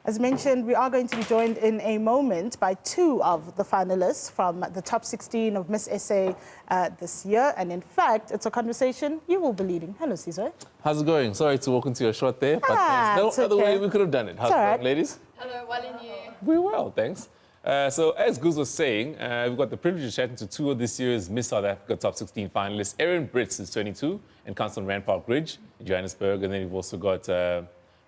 As mentioned, we are going to be joined in a moment by two of the finalists from the top 16 of Miss SA this year. And in fact, it's a conversation you will be leading. Hello, Caesar. How's it going? Sorry to walk into your shot there, but there's no other way we could have done it. How's it going, ladies? Hello, well and you? We're well, thanks. So as Goose was saying, we've got the privilege of chatting to two of this year's Miss South Africa top 16 finalists. Errin Brits is 22 and comes from Rand Park Ridge in Johannesburg. And then we've also got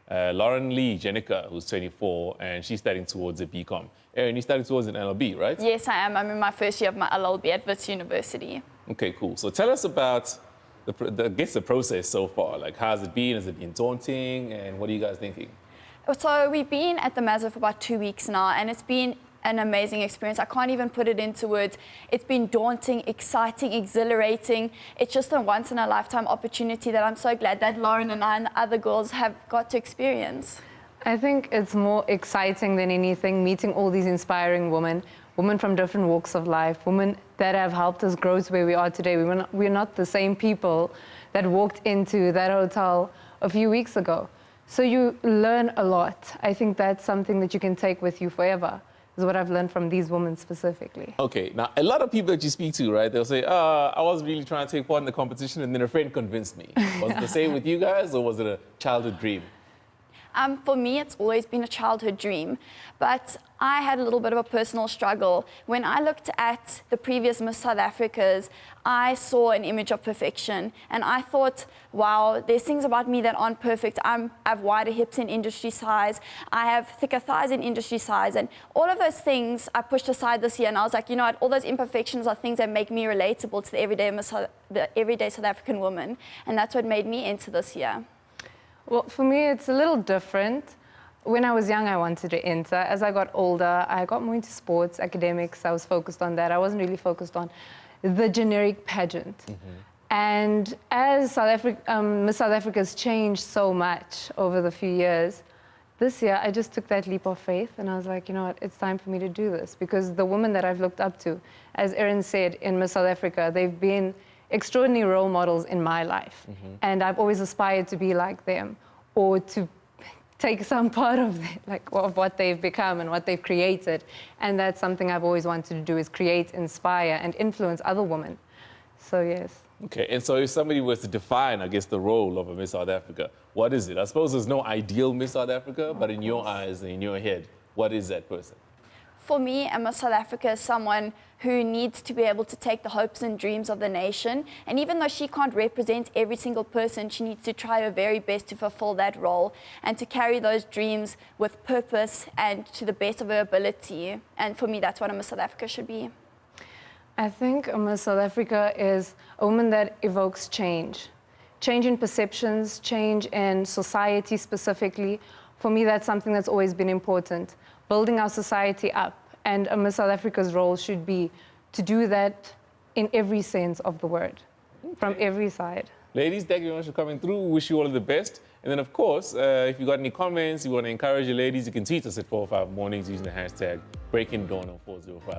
Loren Leigh, Jenneker, who's 24, and she's studying towards a BCom. Errin, you're studying towards an LLB, right? Yes, I am. I'm in my first year of my LLB at Brits University. Okay, cool. So tell us about the process so far. Like, how's it been? Has it been daunting? And what are you guys thinking? So we've been at the Mazda for about 2 weeks now, and it's been an amazing experience. I can't even put it into words. It's been daunting, exciting, exhilarating. It's just a once-in-a-lifetime opportunity that I'm so glad that Loren and I and the other girls have got to experience. I think it's more exciting than anything, meeting all these inspiring women from different walks of life, women that have helped us grow to where we are today. We're not the same people that walked into that hotel a few weeks ago. So you learn a lot. I think that's something that you can take with you forever, is what I've learned from these women specifically. Okay, now a lot of people that you speak to, right, they'll say, I wasn't really trying to take part in the competition and then a friend convinced me. Was it the same with you guys or was it a childhood dream? For me, it's always been a childhood dream, but I had a little bit of a personal struggle. When I looked at the previous Miss South Africas, I saw an image of perfection, and I thought, wow, there's things about me that aren't perfect. I have wider hips in industry size, I have thicker thighs in industry size, and all of those things I pushed aside this year, and I was like, you know what, all those imperfections are things that make me relatable to the everyday South African woman, and that's what made me enter this year. Well, for me, it's a little different. When I was young, I wanted to enter. As I got older, I got more into sports, academics. I was focused on that. I wasn't really focused on the generic pageant. And as Miss South Africa's changed so much over the few years, this year, I just took that leap of faith and I was like, you know what, it's time for me to do this. Because the women that I've looked up to, as Errin said, in Miss South Africa, they've been extraordinary role models in my life. And I've always aspired to be like them or to take some part of what they've become and what they've created. And that's something I've always wanted to do, is create, inspire, and influence other women. So, yes. Okay, and so if somebody was to define, I guess, the role of a Miss South Africa, what is it? I suppose there's no ideal Miss South Africa, but in your eyes and in your head, what is that person? For me, a Miss South Africa is someone who needs to be able to take the hopes and dreams of the nation. And even though she can't represent every single person, she needs to try her very best to fulfill that role and to carry those dreams with purpose and to the best of her ability. And for me, that's what a Miss South Africa should be. I think a Miss South Africa is a woman that evokes change. Change in perceptions, change in society specifically. For me, that's something that's always been important. Building our society up. And a Miss South Africa's role should be to do that in every sense of the word, from every side. Ladies, thank you very much for coming through. Wish you all the best. And then, of course, if you got any comments, you want to encourage your ladies, you can tweet us at 405 Mornings using the hashtag BreakingDawn on 405.